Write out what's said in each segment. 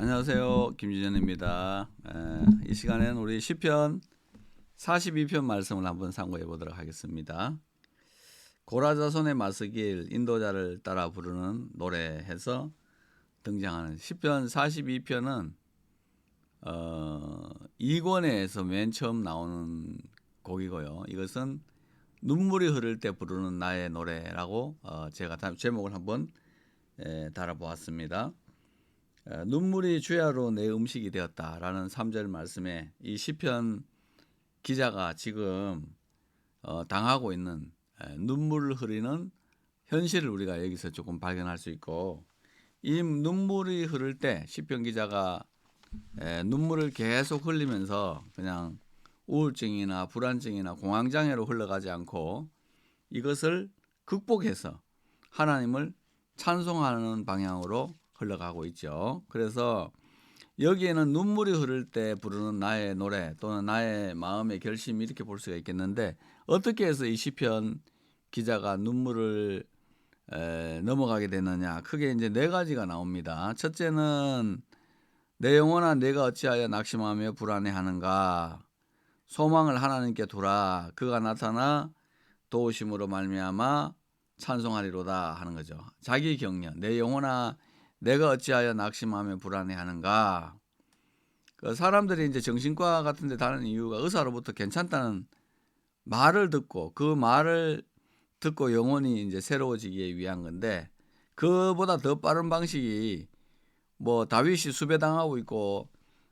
안녕하세요. 김주전입니다. 이 시간에는 우리 시편 42편 말씀을 한번 상고해 보도록 하겠습니다. 고라자손의 마스길 인도자를 따라 부르는 노래해서 등장하는 시편 42편은 2권에서 맨 처음 나오는 곡이고요. 이것은 눈물이 흐를 때 부르는 나의 노래라고 제가 제목을 한번 달아보았습니다. 눈물이 주야로 내 음식이 되었다라는 3절 말씀에 이 시편 기자가 지금 당하고 있는 눈물을 흐리는 현실을 우리가 여기서 조금 발견할 수 있고, 이 눈물이 흐를 때 시편 기자가 눈물을 계속 흘리면서 그냥 우울증이나 불안증이나 공황장애로 흘러가지 않고 이것을 극복해서 하나님을 찬송하는 방향으로 흘러가고 있죠. 그래서 여기에는 눈물이 흐를 때 부르는 나의 노래 또는 나의 마음의 결심, 이렇게 볼 수가 있겠는데, 어떻게 해서 이 시편 기자가 눈물을 넘어가게 되느냐, 크게 이제 네 가지가 나옵니다. 첫째는 내 영혼아 내가 어찌하여 낙심하며 불안해하는가, 소망을 하나님께 두라, 그가 나타나 도우심으로 말미암아 찬송하리로다 하는 거죠. 자기 격려, 내 영혼아 내가 어찌하여 낙심하며 불안해하는가. 그 사람들이 이제 정신과 같은 데 다니는 이유가 의사로부터 괜찮다는 말을 듣고, 그 말을 듣고 영혼이 이제 새로워지기 위한 건데, 그보다 더 빠른 방식이, 뭐 다윗이 수배당하고 있고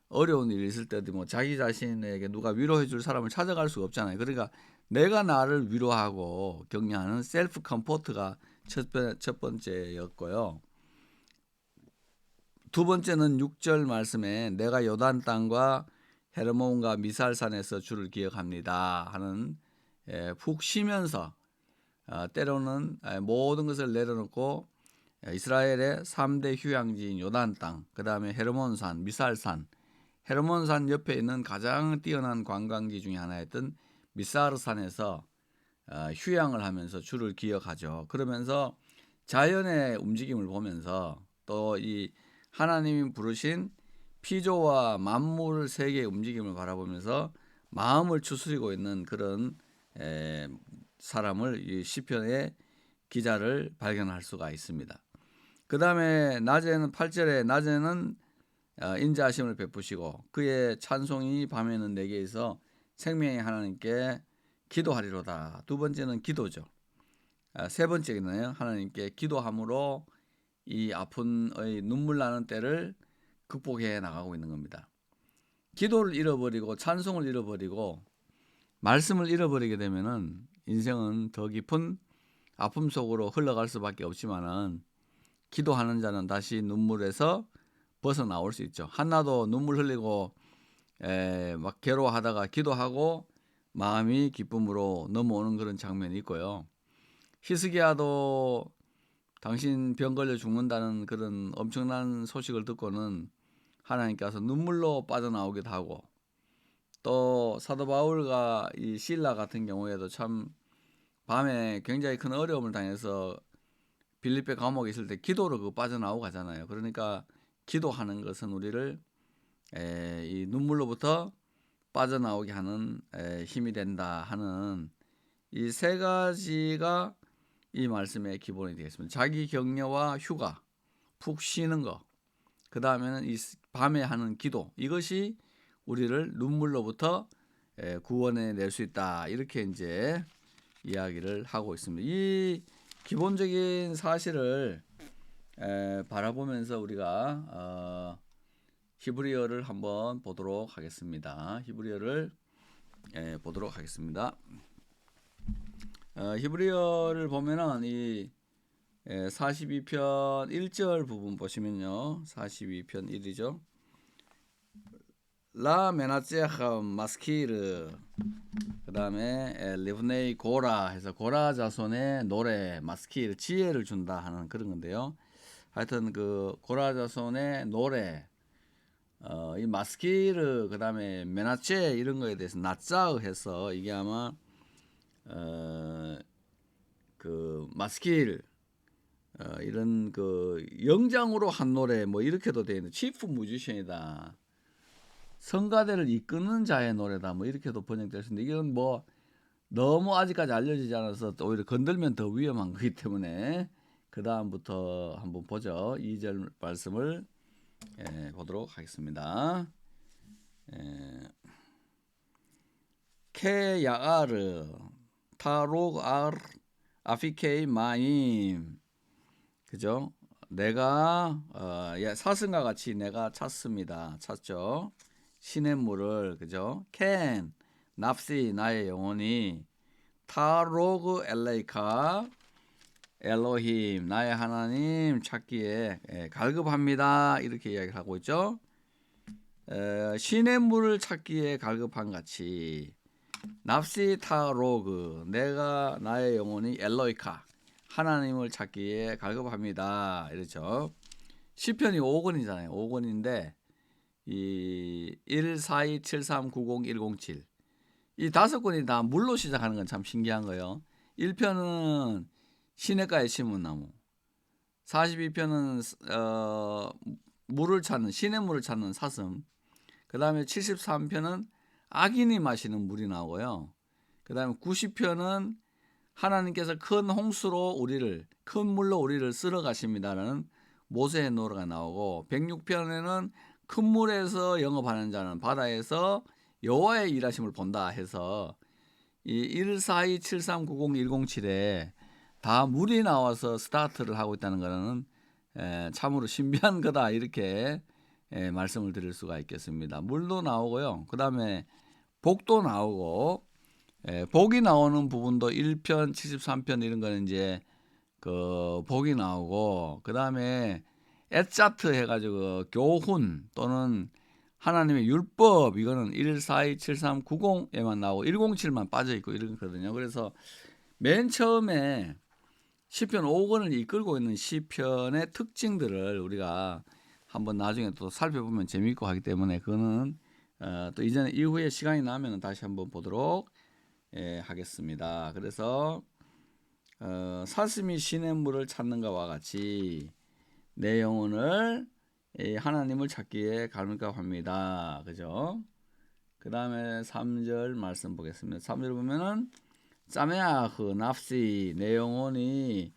어려운 일이 있을 때도 뭐 자기 자신에게 누가 위로해 줄 사람을 찾아갈 수가 없잖아요. 그러니까 내가 나를 위로하고 격려하는 셀프 컴포트가 첫 번째였고요. 두 번째는 6절 말씀에 내가 요단 땅과 헤르몬과 미살산에서 주를 기억합니다 하는, 푹 쉬면서 때로는 모든 것을 내려놓고 이스라엘의 3대 휴양지인 요단 땅, 그 다음에 헤르몬산, 미살산, 헤르몬산 옆에 있는 가장 뛰어난 관광지 중에 하나였던 미사르산에서 휴양을 하면서 주를 기억하죠. 그러면서 자연의 움직임을 보면서 또 이 하나님이 부르신 피조와 만물 세계의 움직임을 바라보면서 마음을 추스리고 있는 그런 사람을, 이 시편의 기자를 발견할 수가 있습니다. 그 다음에 낮에는 8절에 낮에는 인자하심을 베푸시고 그의 찬송이 밤에는 내게 있어 생명의 하나님께 기도하리로다. 두 번째는 기도죠. 세 번째는 하나님께 기도함으로 이 아픈의 눈물 나는 때를 극복해 나가고 있는 겁니다. 기도를 잃어버리고 찬송을 잃어버리고 말씀을 잃어버리게 되면은 인생은 더 깊은 아픔 속으로 흘러갈 수밖에 없지만은, 기도하는 자는 다시 눈물에서 벗어나올 수 있죠. 한나도 눈물 흘리고 막 괴로워하다가 기도하고 마음이 기쁨으로 넘어오는 그런 장면이 있고요. 히스기야도 당신 병 걸려 죽는다는 그런 엄청난 소식을 듣고는 하나님께서 눈물로 빠져나오기도 하고, 또 사도 바울과 이 실라 같은 경우에도 참 밤에 굉장히 큰 어려움을 당해서 빌립보 감옥에 있을 때 기도로 그 빠져나오고 가잖아요. 그러니까 기도하는 것은 우리를 이 눈물로부터 빠져나오게 하는 힘이 된다 하는, 이 세 가지가 이 말씀의 기본이 되겠습니다. 자기 격려와 휴가, 푹 쉬는 거, 그 다음에는 이 밤에 하는 기도, 이것이 우리를 눈물로부터 구원해 낼 수 있다, 이렇게 이제 이야기를 하고 있습니다. 이 기본적인 사실을 바라보면서 우리가 히브리어를 한번 보도록 하겠습니다. 히브리어를 보도록 하겠습니다. 히브리어를 보면은 이 42편 1절 부분 보시면요, 42편 1이죠. 라 메나체하 마스키르, 그 다음에 리브네이 고라 해서 고라 자손의 노래, 마스키르 지혜를 준다 하는 그런 건데요. 하여튼 그 고라 자손의 노래, 이 마스키르, 그 다음에 메나체 이런 거에 대해서 나짜흐 해서 이게 아마 그 마스킬 이런 그 영장으로 한 노래 뭐 이렇게도 되어 있는 치프 뮤지션이다. 성가대를 이끄는 자의 노래다. 뭐 이렇게도 번역될 수 있는데 이건 뭐 너무 아직까지 알려지지 않아서 오히려 건들면 더 위험한 거기 때문에 그 다음부터 한번 보죠. 2절 말씀을 보도록 하겠습니다. 케야아르 타로알 아피케이 마임, 그죠? 내가 사슴과 같이 내가 찾습니다. 찾죠. 시냇물을, 그죠? 캔 납시 나의 영혼이, 타로그 엘레이카 엘로힘 나의 하나님 찾기에 갈급합니다. 이렇게 이야기를 하고 있죠. 시냇물을 찾기에 갈급한 같이 납시 타로그 내가 나의 영혼이 엘로이카 하나님을 찾기에 갈급합니다. 이렇죠. 시편이 5권이잖아요. 5권인데 이 1, 4, 2, 7, 3, 9, 0, 1, 0, 7 이 5권이 다 물로 시작하는 건 참 신기한 거예요. 1편은 시냇가에 심은 나무, 42편은 물을 찾는 시냇물을 찾는 사슴, 그 다음에 73편은 악인이 마시는 물이 나오고요. 그 다음에 90편은 하나님께서 큰 홍수로 우리를, 큰 물로 우리를 쓸어 가십니다라는 모세의 노래가 나오고, 106편에는 큰 물에서 영업하는 자는 바다에서 여호와의 일하심을 본다 해서 이 1, 4, 2, 7, 3, 9, 0, 1, 0, 7에 다 물이 나와서 스타트를 하고 있다는 것은 참으로 신비한 거다, 이렇게 말씀을 드릴 수가 있겠습니다. 물도 나오고요. 그 다음에 복도 나오고, 복이 나오는 부분도 1편, 73편 이런 거는 이제 그 복이 나오고, 그 다음에 엣자트 해가지고 교훈 또는 하나님의 율법, 이거는 1, 4, 2, 7, 3, 9, 0에만 나오고 107만 빠져 있고 이러거든요. 그래서 맨 처음에 시편 5권을 이끌고 있는 시편의 특징들을 우리가 한번 나중에 또 살펴보면 재미있고 하기 때문에 그거는 또 이후에 시간이 나면 다시 한번 보도록 하겠습니다. 그래서 사슴이 시냇물을 찾는 것과 같이 내 영혼을 하나님을 찾기에 갈급합니다. 그죠? 그 다음에 3절 말씀 보겠습니다. 3절 보면은 짜메아흐 납시 내 영혼이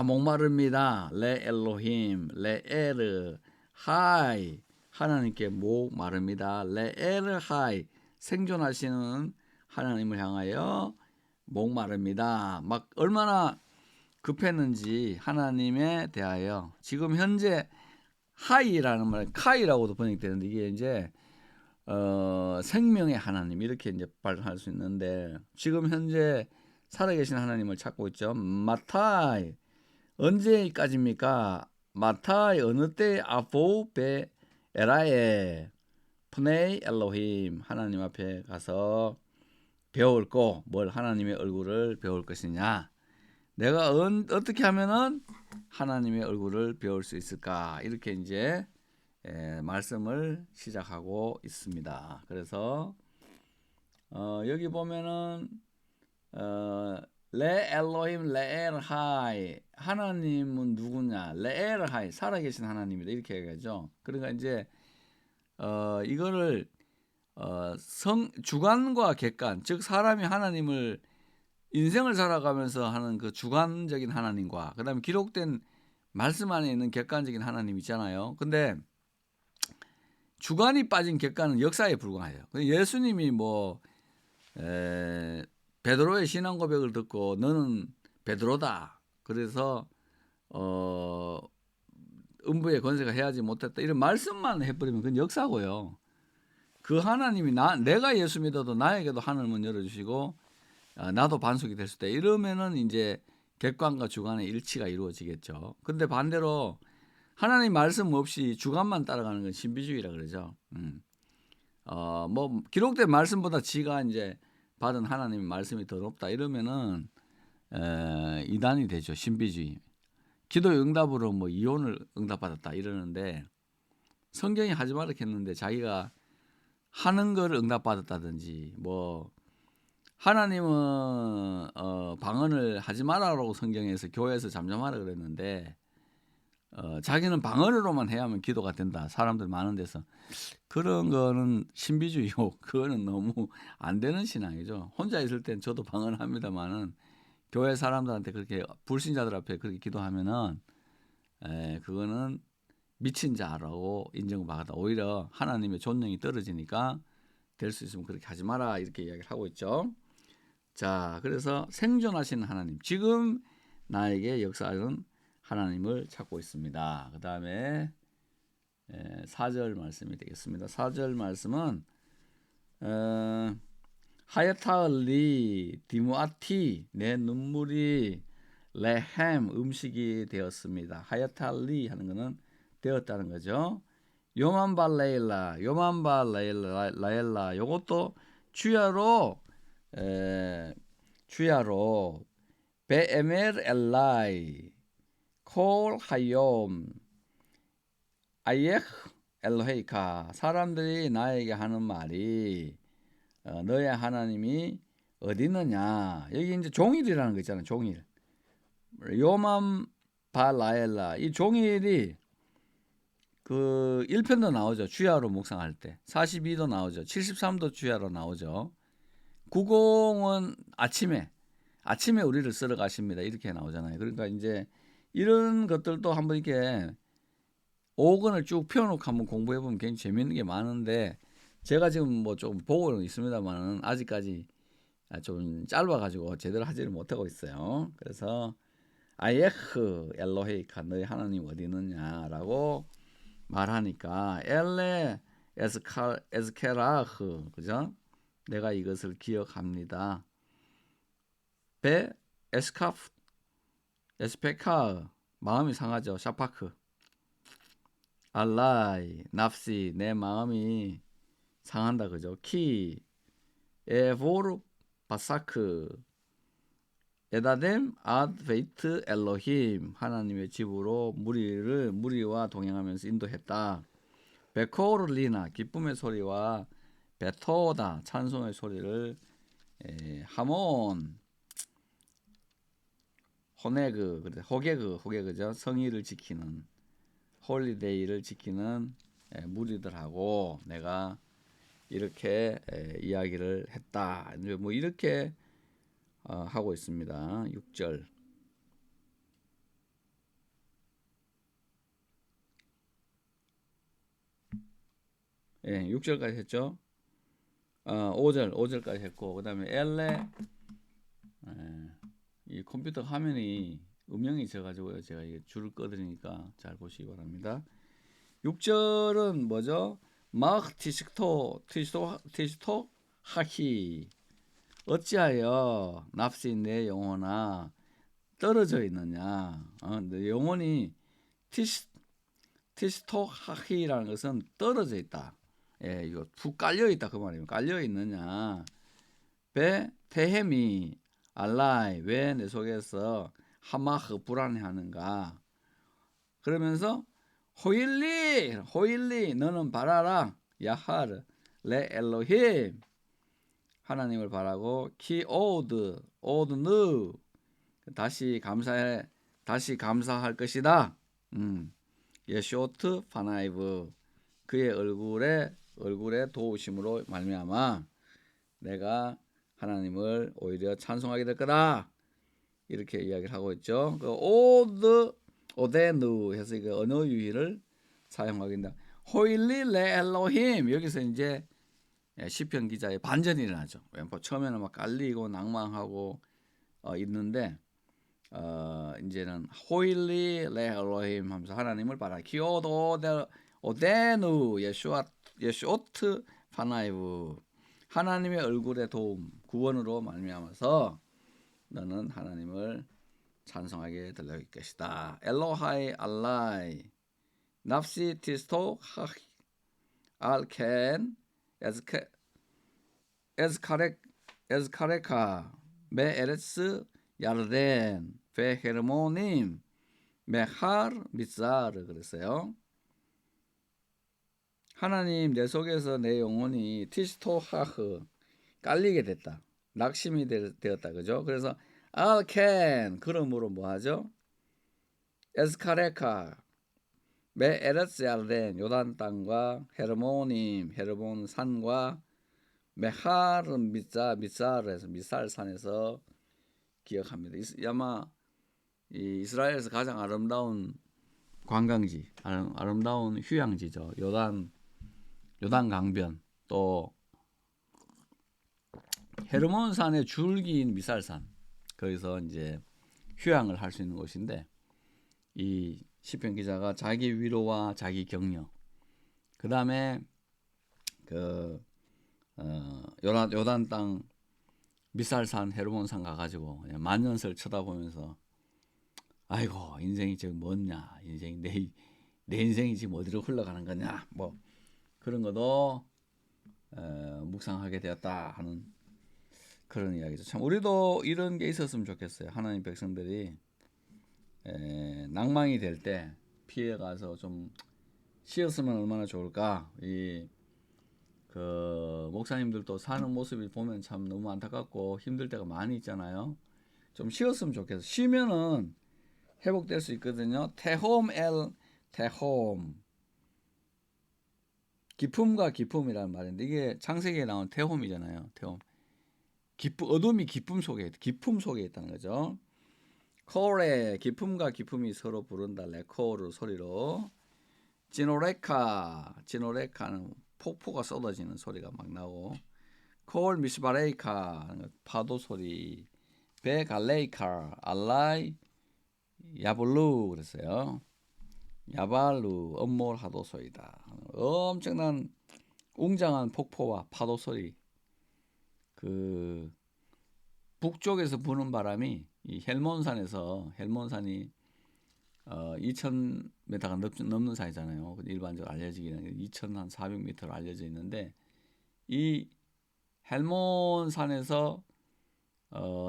목마릅니다. 레 엘로힘 레 에르 하이 하나님께 목마릅니다. 레 에르 하이 생존하시는 하나님을 향하여 목마릅니다. 막 얼마나 급했는지 하나님에 대하여. 지금 현재 하이라는 말 카이라고도 번역되는데 이게 이제 생명의 하나님 이렇게 이제 발할 수 있는데, 지금 현재 살아계신 하나님을 찾고 있죠. 마타이 언제까지입니까? 마타이 어느 때 아포 베 에라에 프네이 엘로힘 하나님 앞에 가서 배울 거, 뭘 하나님의 얼굴을 배울 것이냐, 내가 어떻게 하면은 하나님의 얼굴을 배울 수 있을까, 이렇게 이제 말씀을 시작하고 있습니다. 그래서 여기 보면은 레 엘로힘 레엘 하이 하나님은 누구냐, 레엘 하이 살아계신 하나님이다, 이렇게 얘기하죠. 그러니까 이제 이거를 주관과 객관, 즉 사람이 하나님을 인생을 살아가면서 하는 그 주관적인 하나님과 그 다음에 기록된 말씀 안에 있는 객관적인 하나님 있잖아요. 근데 주관이 빠진 객관은 역사에 불과해요. 예수님이 베드로의 신앙 고백을 듣고 너는 베드로다, 그래서 음부의 권세가 해하지 못했다, 이런 말씀만 해버리면 그건 역사고요. 그 하나님이 내가 예수 믿어도 나에게도 하늘문 열어주시고 나도 반석이 될 수 있다, 이러면은 이제 객관과 주관의 일치가 이루어지겠죠. 근데 반대로 하나님 말씀 없이 주관만 따라가는 건 신비주의라 그러죠. 기록된 말씀보다 지가 이제 받은 하나님의 말씀이 더 높다, 이러면은 이단이 되죠. 신비주의. 기도 응답으로 이혼을 응답받았다 이러는데, 성경이 하지 말라 했는데 자기가 하는 걸 응답받았다든지, 하나님은 방언을 하지 말라고 성경에서 교회에서 잠잠하라 그랬는데 자기는 방언으로만 해야 하면 기도가 된다. 사람들 많은 데서. 그런 거는 신비주의고 그거는 너무 안 되는 신앙이죠. 혼자 있을 땐 저도 방언합니다만은 교회 사람들한테 그렇게 불신자들 앞에 그렇게 기도하면은 그거는 미친 자라고 인정받아. 오히려 하나님의 존경이 떨어지니까 될 수 있으면 그렇게 하지 마라 이렇게 이야기를 하고 있죠. 자, 그래서 생존하시는 하나님, 지금 나에게 역사하는 하나님을 찾고 있습니다. 그 다음에 4절 말씀이 되겠습니다. 4절 말씀은 하야타을리 디무아티 내 눈물이 레햄 음식이 되었습니다. 하야탈리 하는 것은 되었다는 거죠. 요만발레일라 요만발레일라 요것도 주야로 베에멜 엘라이 콜 하욤 아예흐 엘로헤이카 사람들이 나에게 하는 말이 너의 하나님이 어디 있느냐. 여기 이제 종일이라는 거 있잖아요. 종일. 요만 발라엘라 이 종일이 그 1편도 나오죠. 주야로 묵상할 때 42도 나오죠. 73도 주야로 나오죠. 90은 아침에 우리를 쓰러 가십니다. 이렇게 나오잖아요. 그러니까 이제 이런 것들도 한번 이렇게 5권을 쭉 펴놓고 한번 공부해 보면 굉장히 재밌는 게 많은데 제가 지금 뭐 좀 보고는 있습니다만은 아직까지 좀 짧아가지고 제대로 하지를 못하고 있어요. 그래서 아예흐 엘로헤이카 너희 하나님 어디 있느냐라고 말하니까 엘레 에스케라흐 그죠? 내가 이것을 기억합니다. 베 에스카프 에스페카 마음이 상하죠. 샤파크 알라이 납시 내 마음이 상한다 그죠? 키 에보르 바사크 에다뎀 아드베이트 엘로힘 하나님의 집으로 무리와 동행하면서 인도했다. 베코르리나 기쁨의 소리와 베토다 찬송의 소리를 하몬 호게그죠 성의를 지키는 홀리데이를 지키는 무리들하고 내가 이렇게 이야기를 했다. 뭐 이렇게 하고 있습니다. 6절. 예, 6절까지 했죠. 5절까지 했고 그다음에 이 컴퓨터 화면이 음영이 져가지고요. 제가 이게 줄을 꺼드리니까 잘 보시기 바랍니다. 6절은 뭐죠? 막 티스토 하히 어찌하여 납시 내 영혼아 떨어져 있느냐. 내 영혼이 티스토 하히라는 것은 떨어져 있다. 예, 이거 푹 깔려 있다 그 말이에요. 깔려 있느냐. 테헤미 알라이 왜 내 속에서 하마흐 불안해하는가. 그러면서 호일리 너는 바라라 야하르 레 엘로힘 하나님을 바라고 키 오드느 다시 감사할 것이다. 예쇼트 파나이브 그의 얼굴에 도우심으로 말미암아 내가 하나님을 오히려 찬송하게 될 거다. 이렇게 이야기를 하고 있죠. 그 오데누 해서 그 언어 유희를 사용하긴다. 호일리 레 엘로힘 여기서 이제 시편 기자의 반전이 일어나죠. 처음에는 막 깔리고 낭망하고 있는데 이제는 호일리 레 엘로힘 하면서 하나님을 바라. 키오도 오데누 예쇼트 파나이브 하나님의 얼굴의 도움 구원으로 말미암아서 너는 하나님을 찬송하게 될 것이다. 엘로하이 알라이 납시 티스토 하히 알켄 에스카레카 메 에레스 야르덴 베 헤르모님 메하르 미사르 그랬어요. 하나님 내 속에서 내 영혼이 티스토하흐 깔리게 됐다. 낙심이 되었다. 그죠? 그래서 알켄 그러므로 뭐하죠? 에스카레카 메 에레스 야르덴 요단 땅과 헤르모님 헤르몬 산과 메하른 미사르에서 미살산에서 기억합니다. 아마 이 이스라엘에서 가장 아름다운 관광지, 아름다운 휴양지죠. 요단 강변, 또 헤르몬산의 줄기인 미살산, 거기서 이제 휴양을 할 수 있는 곳인데, 이 시편 기자가 자기 위로와 자기 격려, 그 다음에 그 요단 땅 미살산 헤르몬산 가가지고 만년설 쳐다보면서 아이고 인생이 지금 뭐냐, 인생이 내 인생이 지금 어디로 흘러가는 거냐, 뭐 그런 것도 묵상하게 되었다 하는 그런 이야기죠. 참 우리도 이런 게 있었으면 좋겠어요. 하나님 백성들이 낭망이 될 때 피해 가서 좀 쉬었으면 얼마나 좋을까. 그 목사님들도 사는 모습이 보면 참 너무 안타깝고 힘들 때가 많이 있잖아요. 좀 쉬었으면 좋겠어요. 쉬면은 회복될 수 있거든요. 테홈 기쁨과 기쁨이라는 말인데 이게 창세기에 나온 테홈이잖아요. 테홈 어둠이 기쁨 속에 있다는 거죠. 코레 기쁨과 기쁨이 서로 부른다. 레코르 소리로 지노레카는 폭포가 쏟아지는 소리가 막 나고 콜 미스바레이카 파도 소리 베갈레이카 알라이 야블루 그랬어요. 야발루 엄몰 하도소이다. 엄청난 웅장한 폭포와 파도 소리. 그 북쪽에서 부는 바람이 이 헬몬산이 2,000m가 넘는 산이잖아요. 일반적으로 알려지기는 2,400m로 알려져 있는데 이 헬몬산에서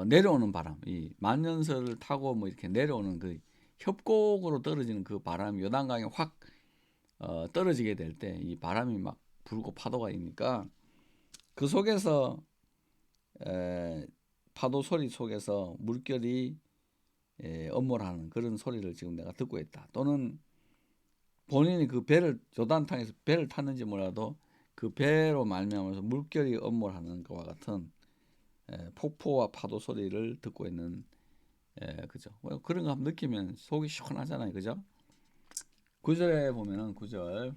내려오는 바람, 이 만년설을 타고 뭐 이렇게 내려오는 그 협곡으로 떨어지는 그 바람이 요단강에 확 떨어지게 될 때 이 바람이 막 불고 파도가 있으니까 그 속에서 파도 소리 속에서 물결이 엄몰하는 그런 소리를 지금 내가 듣고 있다. 또는 본인이 그 요단탕에서 배를 탔는지 몰라도 그 배로 말미암아서 물결이 엄몰하는 것과 같은 폭포와 파도 소리를 듣고 있는 그죠? 그런 거 한번 느끼면 속이 시원하잖아요, 그죠? 9절에 보면은 9절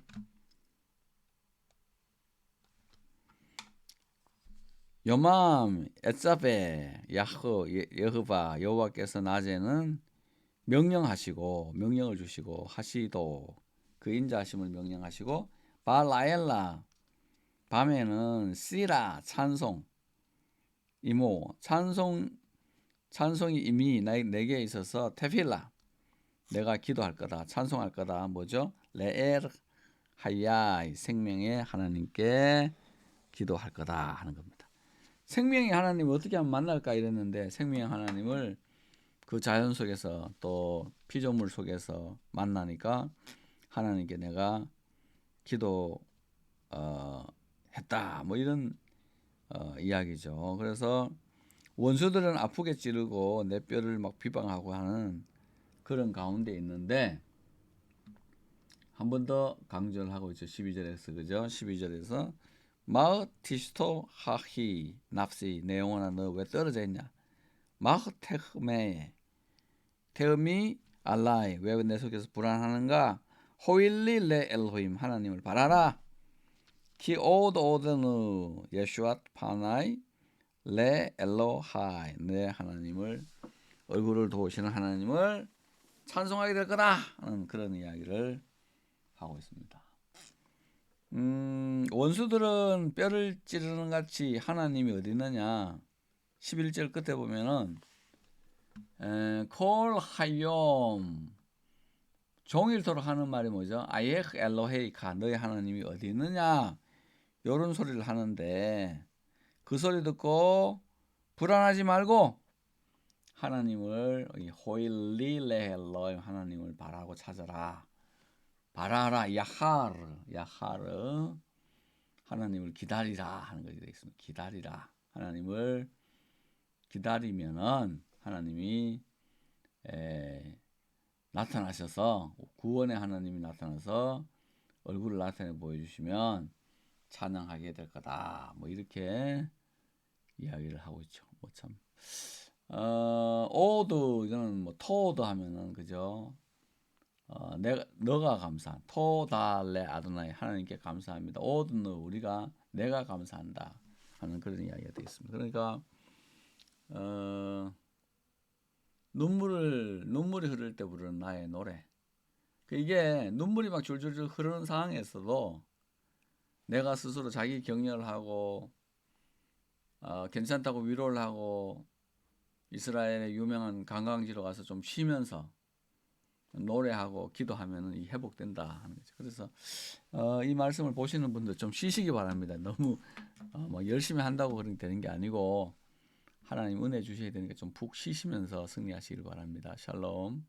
요맘 에짜베 여호바 여호와께서 낮에는 명령을 주시고 하시도 그 인자하심을 명령하시고 발라엘라 밤에는 시라 찬송 이모 찬송이 이미 내게 있어서 테필라 내가 기도할 거다 찬송할 거다 뭐죠? 레엘 하야 생명의 하나님께 기도할 거다 하는 겁니다. 생명의 하나님을 어떻게 하면 만날까 이랬는데 생명의 하나님을 그 자연 속에서 또 피조물 속에서 만나니까 하나님께 내가 기도 했다 뭐 이런 이야기죠. 그래서 원수들은 아프게 찌르고 내 뼈를 막 비방하고 하는 그런 가운데 있는데 한 번 더 강조를 하고 있죠. 12절에서 그죠? 12절에서 마흐 티스토 하히 납시 내 영혼아 너 왜 떨어져 있냐? 마흐 테음이 알라이 왜 내 속에서 불안하는가? 호일리 레 엘로힘 하나님을 바라라. 키 오드느 예슈앗 파나이 레 엘로하이 내 하나님을 얼굴을 도우시는 하나님을 찬송하게 될 거다 하는 그런 이야기를 하고 있습니다. 원수들은 뼈를 찌르는 같이 하나님이 어디 있느냐? 11절 끝에 보면은 콜 하욤 종일토록 하는 말이 뭐죠? 아예흐 엘로헤이카 너희 하나님이 어디 있느냐? 이런 소리를 하는데 그 소리 듣고 불안하지 말고 하나님을 호일리레헬로 하나님을 바라고 찾아라. 바라라 야하르 하나님을 기다리라 하는 것이 되겠습니다. 기다리라 하나님을 기다리면은 하나님이 나타나셔서 구원의 하나님이 나타나서 얼굴을 나타내 보여주시면 찬양하게 될 거다. 뭐 이렇게 이야기를 하고 있죠. 뭐 참, 오드 이거는 뭐 토드 하면은 그죠? 너가 감사. 토달레 아도나이 하나님께 감사합니다. 오드는 우리가 내가 감사한다 하는 그런 이야기가 되겠습니다. 그러니까 눈물이 흐를 때 부르는 나의 노래. 이게 눈물이 막 줄줄줄 흐르는 상황에서도 내가 스스로 자기 격려를 하고 괜찮다고 위로를 하고 이스라엘의 유명한 관광지로 가서 좀 쉬면서 노래하고 기도하면 이 회복된다 하는 거죠. 그래서 이 말씀을 보시는 분들 좀 쉬시기 바랍니다. 너무 뭐 열심히 한다고 그렇게 되는 게 아니고 하나님 은혜 주셔야 되니까 좀 푹 쉬시면서 승리하시길 바랍니다. 샬롬.